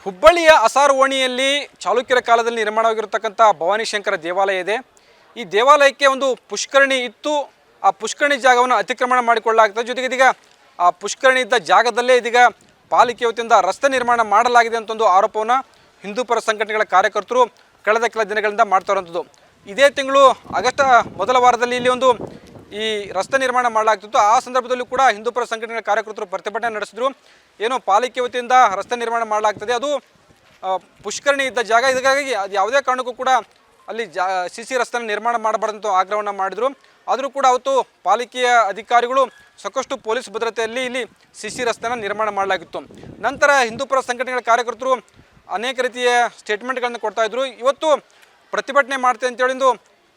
ಹುಬ್ಬಳ್ಳಿಯ ಅಸಾರವೋಣಿಯಲ್ಲಿ ಚಾಲುಕ್ಯರ ಕಾಲದಲ್ಲಿ ನಿರ್ಮಾಣವಾಗಿರತಕ್ಕಂಥ ಭವಾನಿ ಶಂಕರ ದೇವಾಲಯ ಇದೆ. ಈ ದೇವಾಲಯಕ್ಕೆ ಒಂದು ಪುಷ್ಕರಣಿ ಇತ್ತು. ಆ ಪುಷ್ಕರಣಿ ಜಾಗವನ್ನು ಅತಿಕ್ರಮಣ ಮಾಡಿಕೊಳ್ಳಲಾಗ್ತದೆ. ಜೊತೆಗೆ ಇದೀಗ ಆ ಪುಷ್ಕರಣಿ ಇದ್ದ ಜಾಗದಲ್ಲೇ ಇದೀಗ ಪಾಲಿಕೆ ವತಿಯಿಂದ ರಸ್ತೆ ನಿರ್ಮಾಣ ಮಾಡಲಾಗಿದೆ ಅಂತ ಒಂದು ಆರೋಪವನ್ನು ಹಿಂದೂ ಪರ ಸಂಘಟನೆಗಳ ಕಾರ್ಯಕರ್ತರು ಕಳೆದ ಕೆಲ ದಿನಗಳಿಂದ ಮಾಡ್ತಾ ಇರುವಂಥದ್ದು. ಇದೇ ತಿಂಗಳು ಆಗಸ್ಟ್ ಮೊದಲ ವಾರದಲ್ಲಿ ಇಲ್ಲಿ ಒಂದು ಈ ರಸ್ತೆ ನಿರ್ಮಾಣ ಮಾಡಲಾಗ್ತಿತ್ತು. ಆ ಸಂದರ್ಭದಲ್ಲೂ ಕೂಡ ಹಿಂದೂ ಪರ ಸಂಘಟನೆಗಳ ಕಾರ್ಯಕರ್ತರು ಪ್ರತಿಭಟನೆ ನಡೆಸಿದ್ರು. ಏನೋ ಪಾಲಿಕೆ ವತಿಯಿಂದ ರಸ್ತೆ ನಿರ್ಮಾಣ ಮಾಡಲಾಗ್ತದೆ, ಅದು ಪುಷ್ಕರಣಿ ಇದ್ದ ಜಾಗ, ಇದಕ್ಕಾಗಿ ಅದು ಯಾವುದೇ ಕಾರಣಕ್ಕೂ ಕೂಡ ಅಲ್ಲಿ ಸಿ ರಸ್ತೆನ ನಿರ್ಮಾಣ ಮಾಡಬಾರ್ದಂತ ಆಗ್ರಹವನ್ನು ಮಾಡಿದರು. ಆದರೂ ಕೂಡ ಅವತ್ತು ಪಾಲಿಕೆಯ ಅಧಿಕಾರಿಗಳು ಸಾಕಷ್ಟು ಪೊಲೀಸ್ ಭದ್ರತೆಯಲ್ಲಿ ಇಲ್ಲಿ ಸಿ ರಸ್ತೆನ ನಿರ್ಮಾಣ ಮಾಡಲಾಗಿತ್ತು. ನಂತರ ಹಿಂದೂ ಪರ ಸಂಘಟನೆಗಳ ಕಾರ್ಯಕರ್ತರು ಅನೇಕ ರೀತಿಯ ಸ್ಟೇಟ್ಮೆಂಟ್ಗಳನ್ನು ಕೊಡ್ತಾಯಿದ್ರು. ಇವತ್ತು ಪ್ರತಿಭಟನೆ ಮಾಡ್ತೇವೆ ಅಂತೇಳಿಂದು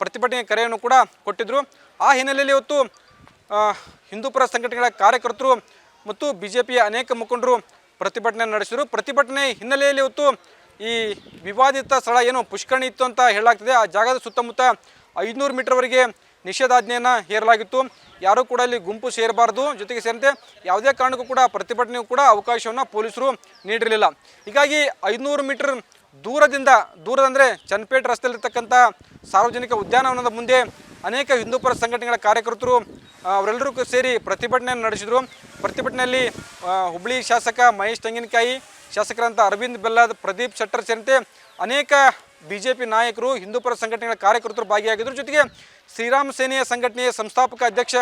ಪ್ರತಿಭಟನೆಯ ಕರೆಯನ್ನು ಕೂಡ ಕೊಟ್ಟಿದ್ದರು. ಆ ಹಿನ್ನೆಲೆಯಲ್ಲಿ ಇವತ್ತು ಹಿಂದೂ ಪರ ಸಂಘಟನೆಗಳ ಕಾರ್ಯಕರ್ತರು ಮತ್ತು BJPಯ ಅನೇಕ ಮುಖಂಡರು ಪ್ರತಿಭಟನೆ ನಡೆಸಿದರು. ಪ್ರತಿಭಟನೆ ಹಿನ್ನೆಲೆಯಲ್ಲಿ ಇವತ್ತು ಈ ವಿವಾದಿತ ಸ್ಥಳ ಏನು ಪುಷ್ಕರಣಿ ಇತ್ತು ಅಂತ ಹೇಳಲಾಗ್ತದೆ, ಆ ಜಾಗದ ಸುತ್ತಮುತ್ತ 500 ಮೀಟರ್ವರೆಗೆ ನಿಷೇಧಾಜ್ಞೆಯನ್ನು ಹೇರಲಾಗಿತ್ತು. ಯಾರೂ ಕೂಡ ಇಲ್ಲಿ ಗುಂಪು ಸೇರಬಾರ್ದು, ಜೊತೆಗೆ ಸೇರಿದಂತೆ ಯಾವುದೇ ಕಾರಣಕ್ಕೂ ಕೂಡ ಪ್ರತಿಭಟನೆಗೂ ಕೂಡ ಅವಕಾಶವನ್ನು ಪೊಲೀಸರು ನೀಡಿರಲಿಲ್ಲ. ಹೀಗಾಗಿ 500 ಮೀಟರ್ ದೂರದಂದರೆ ಚನ್ನಪೇಟೆ ರಸ್ತೆಯಲ್ಲಿರ್ತಕ್ಕಂಥ ಸಾರ್ವಜನಿಕ ಉದ್ಯಾನವನದ ಮುಂದೆ ಅನೇಕ ಹಿಂದೂ ಪರ ಸಂಘಟನೆಗಳ ಕಾರ್ಯಕರ್ತರು ಅವರೆಲ್ಲರೂ ಸೇರಿ ಪ್ರತಿಭಟನೆಯನ್ನು ನಡೆಸಿದರು. ಪ್ರತಿಭಟನೆಯಲ್ಲಿ ಹುಬ್ಬಳ್ಳಿ ಶಾಸಕ ಮಹೇಶ್ ತೆಂಗಿನಕಾಯಿ, ಶಾಸಕರಂಥ ಅರವಿಂದ್ ಬೆಲ್ಲದ್, ಪ್ರದೀಪ್ ಶೆಟ್ಟರ್ ಸೇರಿದಂತೆ ಅನೇಕ BJP ನಾಯಕರು, ಹಿಂದೂ ಪರ ಸಂಘಟನೆಗಳ ಕಾರ್ಯಕರ್ತರು ಭಾಗಿಯಾಗಿದ್ದರು. ಜೊತೆಗೆ ಶ್ರೀರಾಮ ಸೇನೆಯ ಸಂಘಟನೆಯ ಸಂಸ್ಥಾಪಕ ಅಧ್ಯಕ್ಷ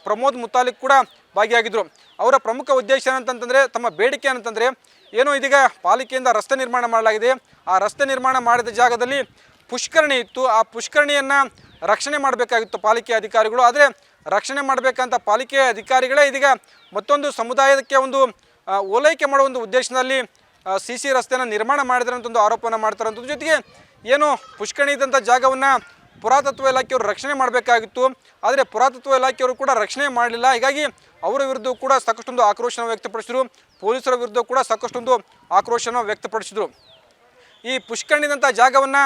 ಪ್ರಮೋದ್ ಮುತಾಲಿಕ್ ಕೂಡ ಭಾಗಿಯಾಗಿದ್ದರು. ಅವರ ಪ್ರಮುಖ ಉದ್ದೇಶ ಏನಂತಂದರೆ, ತಮ್ಮ ಬೇಡಿಕೆ ಏನಂತಂದರೆ, ಏನೋ ಇದೀಗ ಪಾಲಿಕೆಯಿಂದ ರಸ್ತೆ ನಿರ್ಮಾಣ ಮಾಡಲಾಗಿದೆ, ಆ ರಸ್ತೆ ನಿರ್ಮಾಣ ಮಾಡಿದ ಜಾಗದಲ್ಲಿ ಪುಷ್ಕರಣಿ ಇತ್ತು, ಆ ಪುಷ್ಕರಣಿಯನ್ನು ರಕ್ಷಣೆ ಮಾಡಬೇಕಾಗಿತ್ತು ಪಾಲಿಕೆ ಅಧಿಕಾರಿಗಳು. ಆದರೆ ರಕ್ಷಣೆ ಮಾಡಬೇಕಂತ ಪಾಲಿಕೆ ಅಧಿಕಾರಿಗಳೇ ಇದೀಗ ಮತ್ತೊಂದು ಸಮುದಾಯಕ್ಕೆ ಒಂದು ಓಲೈಕೆ ಮಾಡುವ ಒಂದು ಉದ್ದೇಶದಲ್ಲಿ ಸಿ ರಸ್ತೆಯನ್ನು ನಿರ್ಮಾಣ ಮಾಡಿದ್ರೆ ಅಂತ ಒಂದು ಆರೋಪವನ್ನು ಮಾಡ್ತಾರಂಥದ್ದು. ಜೊತೆಗೆ ಏನು ಪುಷ್ಕರಣಿ ಇದ್ದಂಥ ಜಾಗವನ್ನು ಪುರಾತತ್ವ ಇಲಾಖೆಯವರು ರಕ್ಷಣೆ ಮಾಡಬೇಕಾಗಿತ್ತು, ಆದರೆ ಪುರಾತತ್ವ ಇಲಾಖೆಯವರು ಕೂಡ ರಕ್ಷಣೆ ಮಾಡಲಿಲ್ಲ. ಹೀಗಾಗಿ ಅವರ ವಿರುದ್ಧ ಕೂಡ ಸಾಕಷ್ಟೊಂದು ಆಕ್ರೋಶನ ವ್ಯಕ್ತಪಡಿಸಿದರು. ಪೊಲೀಸರ ವಿರುದ್ಧ ಕೂಡ ಸಾಕಷ್ಟೊಂದು ಆಕ್ರೋಶನ ವ್ಯಕ್ತಪಡಿಸಿದರು. ಈ ಪುಷ್ಕರಣಿದಂಥ ಜಾಗವನ್ನು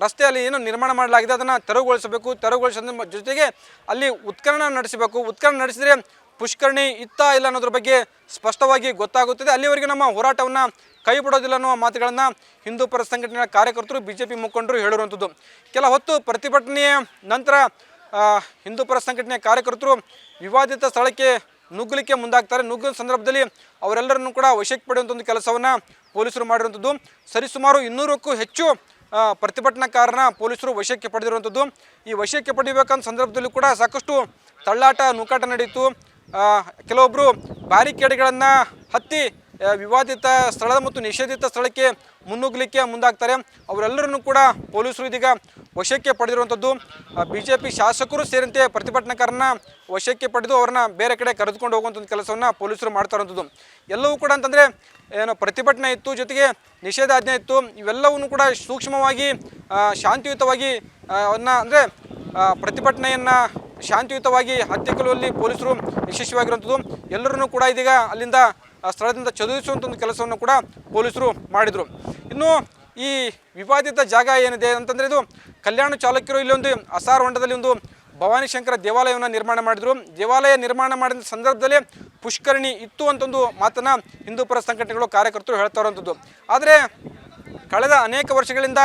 ರಸ್ತೆಯಲ್ಲಿ ಏನು ನಿರ್ಮಾಣ ಮಾಡಲಾಗಿದೆ ಅದನ್ನು ತೆರವುಗೊಳಿಸೋದ್ರ ಜೊತೆಗೆ ಅಲ್ಲಿ ಉತ್ಖನನ ನಡೆಸಬೇಕು. ಉತ್ಖನನ ನಡೆಸಿದರೆ ಪುಷ್ಕರಣಿ ಇತ್ತಾ ಇಲ್ಲ ಅನ್ನೋದ್ರ ಬಗ್ಗೆ ಸ್ಪಷ್ಟವಾಗಿ ಗೊತ್ತಾಗುತ್ತದೆ. ಅಲ್ಲಿವರೆಗೆ ನಮ್ಮ ಹೋರಾಟವನ್ನು ಕೈ ಬಿಡೋದಿಲ್ಲ ಅನ್ನುವ ಮಾತುಗಳನ್ನು ಹಿಂದೂ ಪರ ಸಂಘಟನೆಗಳ ಕಾರ್ಯಕರ್ತರು, BJP ಮುಖಂಡರು ಹೇಳಿರುವಂಥದ್ದು. ಕೆಲ ಹೊತ್ತು ಪ್ರತಿಭಟನೆಯ ನಂತರ ಹಿಂದೂ ಪರ ಸಂಘಟನೆಯ ಕಾರ್ಯಕರ್ತರು ವಿವಾದಿತ ಸ್ಥಳಕ್ಕೆ ನುಗ್ಗಲಿಕ್ಕೆ ಮುಂದಾಗ್ತಾರೆ. ನುಗ್ಗುವ ಸಂದರ್ಭದಲ್ಲಿ ಅವರೆಲ್ಲರನ್ನು ಕೂಡ ವಶಕ್ಕೆ ಪಡೆಯುವಂಥ ಒಂದು ಕೆಲಸವನ್ನು ಪೊಲೀಸರು ಮಾಡಿರುವಂಥದ್ದು. ಸರಿಸುಮಾರು 200ಕ್ಕೂ ಹೆಚ್ಚು ಪ್ರತಿಭಟನಾಕಾರನ ಪೊಲೀಸರು ವಶಕ್ಕೆ ಪಡೆದಿರುವಂಥದ್ದು. ಈ ವಶಕ್ಕೆ ಪಡೆಯಬೇಕಂತ ಸಂದರ್ಭದಲ್ಲಿ ಕೂಡ ಸಾಕಷ್ಟು ತಳ್ಳಾಟ ನೂಕಾಟ ನಡೆಯಿತು. ಕೆಲವೊಬ್ಬರು ಬ್ಯಾರಿಕೇಡ್ಗಳನ್ನು ಹತ್ತಿ ವಿವಾದಿತ ಸ್ಥಳದ ಮತ್ತು ನಿಷೇಧಿತ ಸ್ಥಳಕ್ಕೆ ಮುನ್ನುಗ್ಗಲಿಕ್ಕೆ ಮುಂದಾಗ್ತಾರೆ. ಅವರೆಲ್ಲರನ್ನು ಕೂಡ ಪೊಲೀಸರು ಇದೀಗ ವಶಕ್ಕೆ ಪಡೆದಿರುವಂಥದ್ದು. BJP ಶಾಸಕರು ಸೇರಿದಂತೆ ಪ್ರತಿಭಟನಾಕಾರನ ವಶಕ್ಕೆ ಪಡೆದು ಅವರನ್ನ ಬೇರೆ ಕಡೆ ಕರೆದುಕೊಂಡು ಹೋಗುವಂಥ ಕೆಲಸವನ್ನು ಪೊಲೀಸರು ಮಾಡ್ತಾ ಇರುವಂಥದ್ದು. ಎಲ್ಲವೂ ಕೂಡ ಅಂತಂದರೆ ಏನು ಪ್ರತಿಭಟನೆ ಇತ್ತು, ಜೊತೆಗೆ ನಿಷೇಧಾಜ್ಞೆ ಇತ್ತು, ಇವೆಲ್ಲವನ್ನು ಕೂಡ ಸೂಕ್ಷ್ಮವಾಗಿ ಶಾಂತಿಯುತವಾಗಿ ಅಂದರೆ ಪ್ರತಿಭಟನೆಯನ್ನು ಶಾಂತಿಯುತವಾಗಿ ಹತ್ತಿಕ್ಕುವಲ್ಲಿ ಪೊಲೀಸರು ಯಶಸ್ವಿಯಾಗಿರುವಂಥದ್ದು. ಎಲ್ಲರನ್ನೂ ಕೂಡ ಇದೀಗ ಅಲ್ಲಿಂದ ಸ್ಥಳದಿಂದ ಚದುರಿಸುವಂಥ ಒಂದು ಕೆಲಸವನ್ನು ಕೂಡ ಪೊಲೀಸರು ಮಾಡಿದರು. ಇನ್ನು ಈ ವಿವಾದಿತ ಜಾಗ ಏನಿದೆ ಅಂತಂದರೆ, ಇದು ಕಲ್ಯಾಣ ಚಾಲುಕ್ಯರು ಇಲ್ಲಿ ಒಂದು ಅಸಾರ ಹೊಂಡದಲ್ಲಿ ಒಂದು ಭವಾನಿ ಶಂಕರ ದೇವಾಲಯವನ್ನು ನಿರ್ಮಾಣ ಮಾಡಿದರು. ದೇವಾಲಯ ನಿರ್ಮಾಣ ಮಾಡಿದ ಸಂದರ್ಭದಲ್ಲೇ ಪುಷ್ಕರಣಿ ಇತ್ತು ಅಂತ ಒಂದು ಮಾತನ್ನು ಹಿಂದೂ ಪರ ಸಂಘಟನೆಗಳು ಕಾರ್ಯಕರ್ತರು ಹೇಳ್ತಾ ಇರುವಂಥದ್ದು. ಆದರೆ ಕಳೆದ ಅನೇಕ ವರ್ಷಗಳಿಂದ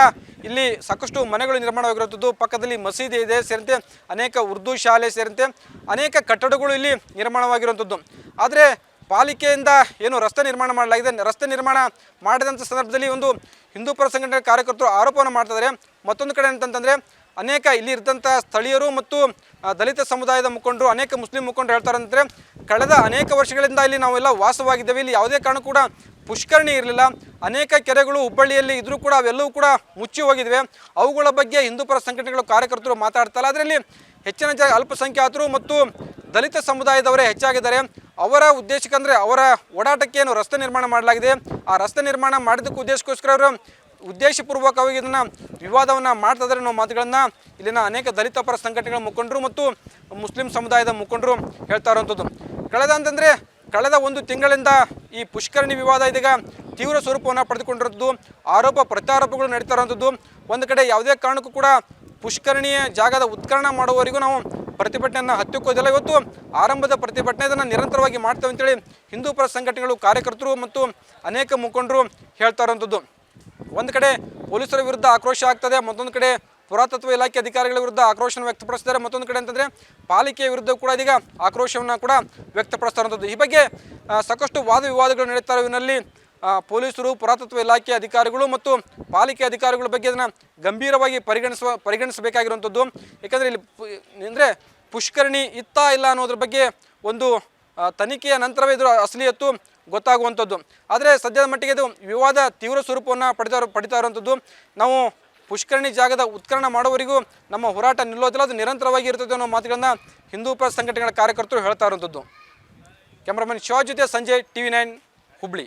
ಇಲ್ಲಿ ಸಾಕಷ್ಟು ಮನೆಗಳು ನಿರ್ಮಾಣವಾಗಿರುವಂಥದ್ದು. ಪಕ್ಕದಲ್ಲಿ ಮಸೀದಿ ಇದೆ, ಸೇರಿದಂತೆ ಅನೇಕ ಉರ್ದು ಶಾಲೆ ಸೇರಿದಂತೆ ಅನೇಕ ಕಟ್ಟಡಗಳು ಇಲ್ಲಿ ನಿರ್ಮಾಣವಾಗಿರುವಂಥದ್ದು. ಆದರೆ ಪಾಲಿಕೆಯಿಂದ ಏನು ರಸ್ತೆ ನಿರ್ಮಾಣ ಮಾಡಲಾಗಿದೆ, ರಸ್ತೆ ನಿರ್ಮಾಣ ಮಾಡಿದಂಥ ಸಂದರ್ಭದಲ್ಲಿ ಒಂದು ಹಿಂದೂ ಪರ ಸಂಘಟನೆ ಕಾರ್ಯಕರ್ತರು ಆರೋಪವನ್ನು ಮಾಡ್ತಿದ್ದಾರೆ. ಮತ್ತೊಂದು ಕಡೆ ಅಂತಂತಂದರೆ ಅನೇಕ ಇಲ್ಲಿ ಇದ್ದಂಥ ಸ್ಥಳೀಯರು ಮತ್ತು ದಲಿತ ಸಮುದಾಯದ ಮುಖಂಡರು, ಅನೇಕ ಮುಸ್ಲಿಂ ಮುಖಂಡರು ಹೇಳ್ತಾರಂದರೆ, ಕಳೆದ ಅನೇಕ ವರ್ಷಗಳಿಂದ ಇಲ್ಲಿ ನಾವೆಲ್ಲ ವಾಸವಾಗಿದ್ದೇವೆ, ಇಲ್ಲಿ ಯಾವುದೇ ಕಾರಣ ಕೂಡ ಪುಷ್ಕರಣಿ ಇರಲಿಲ್ಲ. ಅನೇಕ ಕೆರೆಗಳು ಹುಬ್ಬಳ್ಳಿಯಲ್ಲಿ ಇದ್ರೂ ಕೂಡ ಅವೆಲ್ಲವೂ ಕೂಡ ಮುಚ್ಚಿ ಹೋಗಿದ್ವೆ. ಅವುಗಳ ಬಗ್ಗೆ ಹಿಂದೂ ಪರ ಸಂಘಟನೆಗಳು ಕಾರ್ಯಕರ್ತರು ಮಾತಾಡ್ತಾರೆ. ಅದರಲ್ಲಿ ಹೆಚ್ಚಿನ ಅಲ್ಪಸಂಖ್ಯಾತರು ಮತ್ತು ದಲಿತ ಸಮುದಾಯದವರೇ ಹೆಚ್ಚಾಗಿದ್ದಾರೆ. ಅವರ ಉದ್ದೇಶಕ್ಕಂದರೆ ಅವರ ಓಡಾಟಕ್ಕೆ ಏನು ರಸ್ತೆ ನಿರ್ಮಾಣ ಮಾಡಲಾಗಿದೆ, ಆ ರಸ್ತೆ ನಿರ್ಮಾಣ ಮಾಡಿದ್ದಕ್ಕೆ ಉದ್ದೇಶಕ್ಕೋಸ್ಕರ ಅವರು ಉದ್ದೇಶಪೂರ್ವಕವಾಗಿ ಇದನ್ನು ವಿವಾದವನ್ನು ಮಾಡ್ತಾ ಇದ್ದಾರೆ ಅನ್ನೋ ಮಾತುಗಳನ್ನು ಇಲ್ಲಿನ ಅನೇಕ ದಲಿತ ಪರ ಸಂಘಟನೆಗಳ ಮುಖಂಡರು ಮತ್ತು ಮುಸ್ಲಿಂ ಸಮುದಾಯದ ಮುಖಂಡರು ಹೇಳ್ತಾ ಇರುವಂಥದ್ದು. ಕಳೆದ ಒಂದು ತಿಂಗಳಿಂದ ಈ ಪುಷ್ಕರಣಿ ವಿವಾದ ಇದೀಗ ತೀವ್ರ ಸ್ವರೂಪವನ್ನು ಪಡೆದುಕೊಂಡಿರುವಂಥದ್ದು. ಆರೋಪ ಪ್ರತ್ಯಾರೋಪಗಳು ನಡೀತಾ ಇರುವಂಥದ್ದು. ಒಂದು ಕಡೆ ಯಾವುದೇ ಕಾರಣಕ್ಕೂ ಕೂಡ ಪುಷ್ಕರಣಿಯ ಜಾಗದ ಉತ್ಖನನ ಮಾಡುವವರೆಗೂ ನಾವು ಪ್ರತಿಭಟನೆಯನ್ನು ಹತ್ತಿಕ್ಕೋದಿಲ್ಲ. ಇವತ್ತು ಆರಂಭದ ಪ್ರತಿಭಟನೆ ಇದನ್ನು ನಿರಂತರವಾಗಿ ಮಾಡ್ತೇವೆ ಅಂತೇಳಿ ಹಿಂದೂ ಪರ ಸಂಘಟನೆಗಳು, ಕಾರ್ಯಕರ್ತರು ಮತ್ತು ಅನೇಕ ಮುಖಂಡರು ಹೇಳ್ತಾ ಇರುವಂಥದ್ದು. ಒಂದು ಕಡೆ ಪೊಲೀಸರ ವಿರುದ್ಧ ಆಕ್ರೋಶ ಆಗ್ತದೆ, ಮತ್ತೊಂದು ಕಡೆ ಪುರಾತತ್ವ ಇಲಾಖೆ ಅಧಿಕಾರಿಗಳ ವಿರುದ್ಧ ಆಕ್ರೋಶವನ್ನು ವ್ಯಕ್ತಪಡಿಸಿದ್ದಾರೆ. ಮತ್ತೊಂದು ಕಡೆ ಅಂತಂದರೆ ಪಾಲಿಕೆಯ ವಿರುದ್ಧ ಕೂಡ ಇದೀಗ ಆಕ್ರೋಶವನ್ನು ಕೂಡ ವ್ಯಕ್ತಪಡಿಸ್ತಾ ಇರುವಂಥದ್ದು. ಈ ಬಗ್ಗೆ ಸಾಕಷ್ಟು ವಾದ ವಿವಾದಗಳು ನಡೀತಾ ಇರುವಿನಲ್ಲಿ ಪೊಲೀಸರು, ಪುರಾತತ್ವ ಇಲಾಖೆ ಅಧಿಕಾರಿಗಳು ಮತ್ತು ಪಾಲಿಕೆ ಅಧಿಕಾರಿಗಳ ಬಗ್ಗೆ ಅದನ್ನು ಗಂಭೀರವಾಗಿ ಪರಿಗಣಿಸಬೇಕಾಗಿರುವಂಥದ್ದು. ಯಾಕಂದರೆ ಇಲ್ಲಿ ಅಂದರೆ ಪುಷ್ಕರಣಿ ಇತ್ತಾ ಇಲ್ಲ ಅನ್ನೋದ್ರ ಬಗ್ಗೆ ಒಂದು ತನಿಖೆಯ ನಂತರವೇ ಇದರ ಅಸಲಿಯತ್ತು ಗೊತ್ತಾಗುವಂಥದ್ದು. ಆದರೆ ಸದ್ಯದ ಮಟ್ಟಿಗೆ ಇದು ವಿವಾದ ತೀವ್ರ ಸ್ವರೂಪವನ್ನು ಪಡಿತಾ ಇರುವಂಥದ್ದು. ನಾವು ಪುಷ್ಕರಣಿ ಜಾಗದ ಉತ್ಖನನ ಮಾಡುವವರೆಗೂ ನಮ್ಮ ಹೋರಾಟ ನಿಲ್ಲೋದಿಲ್ಲ, ಅದು ನಿರಂತರವಾಗಿ ಇರ್ತದೆ ಅನ್ನೋ ಮಾತುಗಳನ್ನು ಹಿಂದೂ ಪರ ಸಂಘಟನೆಗಳ ಕಾರ್ಯಕರ್ತರು ಹೇಳ್ತಾ ಇರುವಂಥದ್ದು. ಕ್ಯಾಮ್ರಾಮನ್ ಶಿವಾಜ್ ಜೊತೆ ಸಂಜಯ್, TV9 ಹುಬ್ಳಿ.